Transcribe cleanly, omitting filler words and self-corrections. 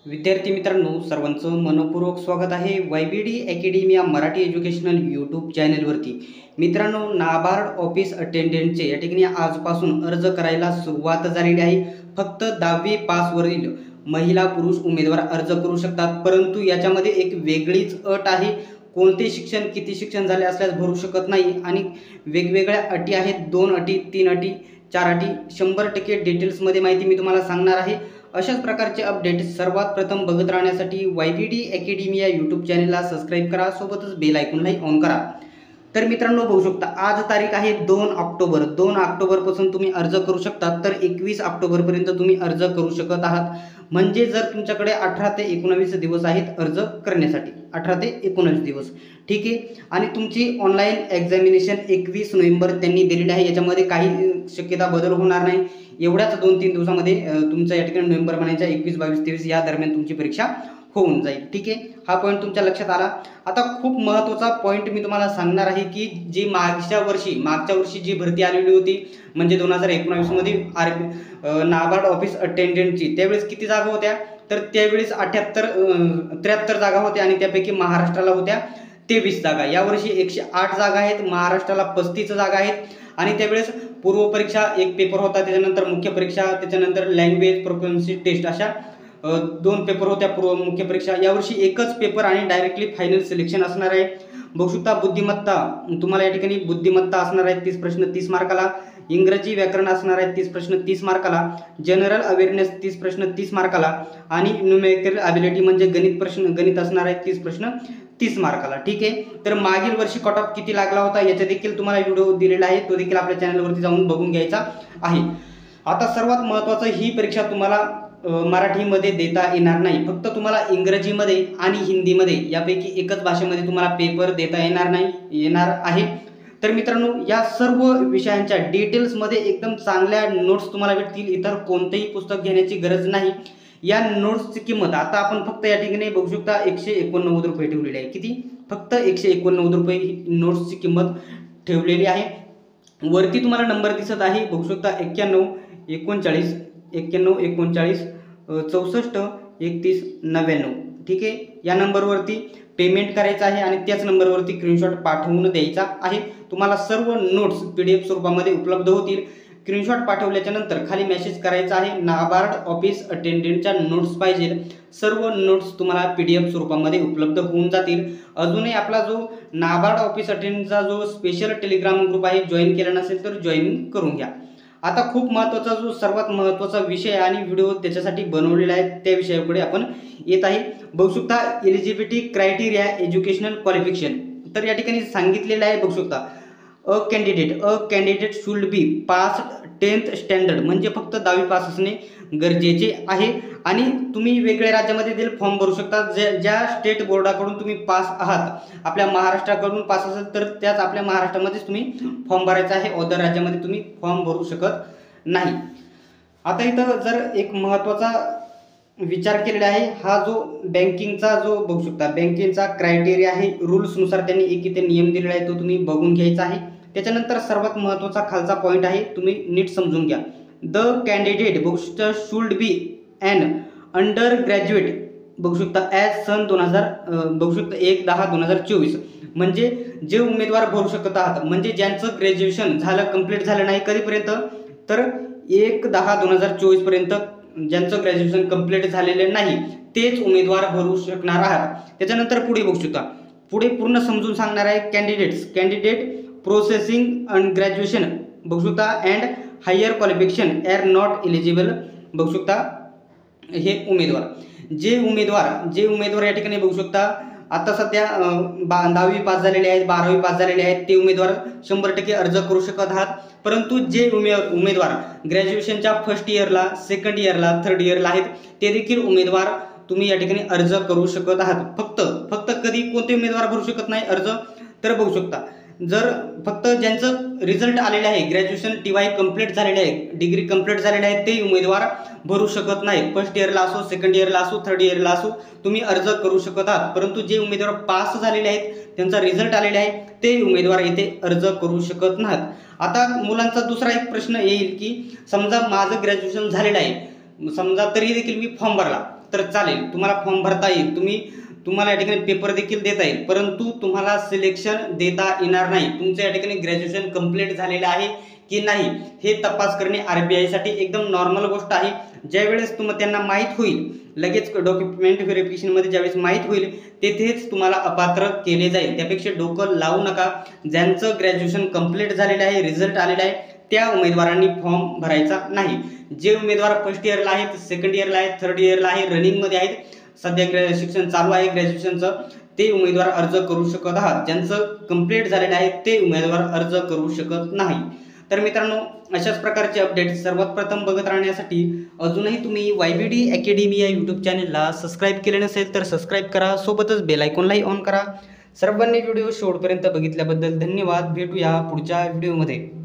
विद्यार्थी मित्रांनो, सर्वांचं मनपूर्वक स्वागत आहे YBD अकॅडमी या मराठी एज्युकेशनल यूट्यूब चॅनलवरती। मित्रांनो, नाबार्ड ऑफिस अटेंडंटचे या ठिकाणी आजपासून अर्ज करायला सुरुवात झालेली आहे। फक्त 10वी पासवरील महिला पुरुष उमेदवार अर्ज करू शकतात, परंतु याच्यामध्ये एक वेगळीच अट आहे। कोणते शिक्षण, किती शिक्षण झाले असल्यास भरू शकत नाही आणि वेगवेगळ्या अटी आहेत। 2 अटी, 3 अटी, 4 अटी, 100% डिटेल्समध्ये माहिती मी तुम्हाला सांगणार आहे। अशाच प्रकारचे अपडेट सर्वात प्रथम बघत राहण्यासाठी YBD अकॅडमी या यूट्यूब चॅनलला सबस्क्राइब करा, सोबतच बेल आयकॉनलाही ऑन करा। तर मित्रांनो, बघू शकता आज तारीख आहे 2 ऑक्टोबर। 2 ऑक्टोबरपासून तुम्ही अर्ज करू शकता, तर 21 ऑक्टोबरपर्यंत तुम्ही अर्ज करू शकत आहात। म्हणजे जर तुमच्याकडे 18 ते 19 दिवस आहेत अर्ज करण्यासाठी, 18 ते 19 दिवस, ठीक आहे। आणि तुमची ऑनलाईन एक्झामिनेशन 21 नोव्हेंबर त्यांनी दिलेली आहे। याच्यामध्ये काही शक्यता बदल होणार नाही। एवढ्याच 2-3 दिवसामध्ये तुमचा या ठिकाणी नोव्हेंबर महिन्याच्या 21, 22, 23 या दरम्यान तुमची परीक्षा होऊन जाईल, ठीक आहे। हा पॉईंट तुमच्या लक्षात आला। आता खूप महत्त्वाचा पॉईंट मी तुम्हाला सांगणार आहे की जी मागच्या वर्षी जी भरती आलेली होती, म्हणजे 2019 मध्ये नाबार्ड ऑफिस अटेंडंटची, त्यावेळेस किती जागा होत्या? तर त्यावेळेस 73 जागा होत्या आणि त्यापैकी महाराष्ट्राला होत्या 23 जागा। यावर्षी 108 जागा आहेत, महाराष्ट्राला 35 जागा आहेत। आणि त्यावेळेस पूर्व परीक्षा एक पेपर होता, त्याच्यानंतर मुख्य परीक्षा, त्याच्यानंतर लँग्वेज प्रोफिशियन्सी टेस्ट, अशा 2 पेपर होत्या पूर्व मुख्य परीक्षा। यावर्षी एकच पेपर आणि डायरेक्टली फायनल सिलेक्शन असणार आहे। बघू शकता बुद्धिमत्ता, तुम्हाला या ठिकाणी बुद्धिमत्ता असणार आहे 30 प्रश्न 30 मार्काला, इंग्रजी व्याकरण असणार आहे 30 प्रश्न 30 मार्काला, जनरल अवेअरनेस 30 प्रश्न 30 मार्काला आणि न्यूमेरिकल ॲबिलिटी म्हणजे गणित असणार आहे 30 प्रश्न 30 मार्काला, ठीक आहे। तर मागील वर्षी कट ऑफ किती लागला होता याचा देखील तुम्हाला व्हिडिओ दिलेला आहे, तो देखील आपल्या चॅनलवरती जाऊन बघून घ्यायचा आहे। आता सर्वात महत्त्वाचं, ही परीक्षा तुम्हाला मराठीमध्ये देता येणार नाही, फक्त तुम्हाला इंग्रजीमध्ये आणि हिंदीमध्ये यापैकी एकच भाषेमध्ये तुम्हाला पेपर देता येणार आहे। तर मित्रांनो, या सर्व विषयांच्या डिटेल्समध्ये एकदम चांगल्या नोट्स तुम्हाला भेटतील। इतर कोणतेही पुस्तक घेण्याची गरज नाही। या नोट्सची किंमत आता आपण फक्त या ठिकाणी बघू शकता 189 रुपये ठेवलेली आहे। किती? फक्त 189 रुपये ही नोट्सची किंमत ठेवलेली आहे। वरती तुम्हाला नंबर दिसत आहे, बघू शकता 91 39 91 39 64 31 99, ठीक आहे। या नंबरवरती पेमेंट करायचं आहे आणि त्याच नंबरवरती स्क्रीनशॉट पाठवून द्यायचा आहे। तुम्हाला सर्व नोट्स PDF स्वरूपामध्ये उपलब्ध होतील। स्क्रीनशॉट पाठवल्याच्या नंतर खाली मेसेज करायचा आहे, नाबार्ड ऑफिस अटेंडंटच्या नोट्स पाहिजे। सर्व नोट्स तुम्हाला PDF स्वरूपामध्ये उपलब्ध होऊन जातील। अजूनही आपला जो नाबार्ड ऑफिस अटेंडंटचा जो स्पेशल टेलिग्राम ग्रुप आहे, जॉईन केला नसेल तर जॉईन करून घ्या। आता खूप महत्त्वाचा, जो सर्वात महत्त्वाचा विषय आणि व्हिडिओ त्याच्यासाठी बनवलेला आहे, त्या विषयाकडे आपण येत आहे। बघू शकता एलिजिबिलिटी क्रायटेरिया एज्युकेशनल क्वालिफिकेशन, तर या ठिकाणी सांगितलेलं आहे, बघू शकता a candidate should be pass 10th standard, म्हणजे फक्त 10वी पास असणे गरजेचे आहे। आणि तुम्ही वेगळ्या राज्यामध्ये देखील फॉर्म भरू शकता। ज्या स्टेट बोर्डाकडून तुम्ही पास आहात, आपल्या महाराष्ट्राकडून पास असेल तर त्याच आपल्या महाराष्ट्रामध्येच तुम्ही फॉर्म भरायचा आहे, अदर राज्यामध्ये तुम्ही फॉर्म भरू शकत नाही। आता इथं जर एक महत्त्वाचा विचार केलेला आहे, हा जो बँकिंगचा जो बघू शकता बँकिंगचा क्रायटेरिया आहे, रूल्सनुसार त्यांनी एक इथे नियम दिलेला आहे, तो तुम्ही बघून घ्यायचा आहे। त्याच्यानंतर सर्वात महत्त्वाचा खालचा पॉईंट आहे, तुम्ही नीट समजून घ्या। द कॅन्डिडेट बघू शकता should be an undergraduate, बघू शकता ॲज सन 1/10/2024, म्हणजे जे उमेदवार भरू शकत आहात, म्हणजे ज्यांचं ग्रॅज्युएशन झालं, कंप्लीट झालं नाही कधीपर्यंत, तर 1/10/2024 पर्यंत ज्यांचं ग्रॅज्युएशन कंप्लीट झालेले नाही तेच उमेदवार भरू शकणार आहात। त्याच्यानंतर पुढे बघू शकता, पुढे पूर्ण समजून सांगणार आहे। कॅन्डिडेट प्रोसेसिंग अँड ग्रॅज्युएशन, बघू शकता and higher qualification are not eligible, बघू शकता हे जे उमेदवार या ठिकाणी बघू शकता आता सध्या 10वी पास झालेले आहेत, 12वी पास झालेले आहेत, ते उमेदवार 100% अर्ज करू शकत आहात। परंतु जे उमेदवार ग्रॅज्युएशनच्या फर्स्ट इयरला, सेकंड इयरला, थर्ड इयरला आहेत, ते देखील उमेदवार तुम्ही या ठिकाणी अर्ज करू शकत आहात। फक्त कधी कोणते उमेदवार भरू शकत नाही अर्ज? तर बघू शकता जर फक्त ज्यांचं रिझल्ट आलेले आहे, ग्रॅज्युएशन TY कंप्लीट झालेले आहे, डिग्री कंप्लीट झालेले आहे, ते उमेदवार भरू शकत नाहीत। फर्स्ट इयरला असो, सेकंड इयरला असो, थर्ड इयरला असो, तुम्ही अर्ज करू शकत आहात। परंतु जे उमेदवार पास झालेले आहेत, त्यांचा रिझल्ट आलेला आहे, ते उमेदवार इथे अर्ज करू शकत नाहीत। आता मुलांचा दुसरा एक प्रश्न येईल की समजा माझं ग्रॅज्युएशन झालेलं आहे, समजा तरी देखील मी फॉर्म भरला, तर चालेल, तुम्हाला फॉर्म भरता येईल, तुम्हाला या ठिकाणी पेपर देखील देता येईल, परंतु तुम्हाला सिलेक्शन देता येणार नाही. तुमचं या ठिकाणी ग्रॅज्युएशन कंप्लीट झालेलं आहे की नाही हे तपास करणे RBI साठी एकदम नॉर्मल गोष्ट आहे. ज्यावेळेस त्यांना माहीत होईल, लगेच डॉक्युमेंट व्हेरिफिकेशनमध्ये ज्यावेळेस माहीत होईल तेथेच तुम्हाला अपात्र केले जाईल. त्यापेक्षा डोकं लावू नका. ज्यांचं ग्रॅज्युएशन कंप्लीट झालेलं आहे, रिझल्ट आलेला आहे, त्या उमेदवारांनी फॉर्म भरायचा नाही. जे उमेदवार फर्स्ट इयरला आहेत, सेकंड इयरला आहेत, थर्ड इयरला आहे, रनिंगमध्ये आहेत, सध्या शिक्षण चालू आहे ग्रॅज्युएशनचं, ते उमेदवार अर्ज करू शकत आहात. ज्यांचं कंप्लीट झालेलं आहे ते उमेदवार अर्ज करू शकत नाही. तर मित्रांनो, अशाच प्रकारचे अपडेट सर्वात प्रथम बघत राहण्यासाठी अजूनही तुम्ही YBD अकॅडमी या यूट्यूब चॅनलला सबस्क्राईब केले नसेल तर सबस्क्राईब करा, सोबतच बेल आयकॉनलाही ऑन करा. सर्वांनी व्हिडिओ शेवटपर्यंत बघितल्याबद्दल धन्यवाद. भेटूया पुढच्या व्हिडिओमध्ये.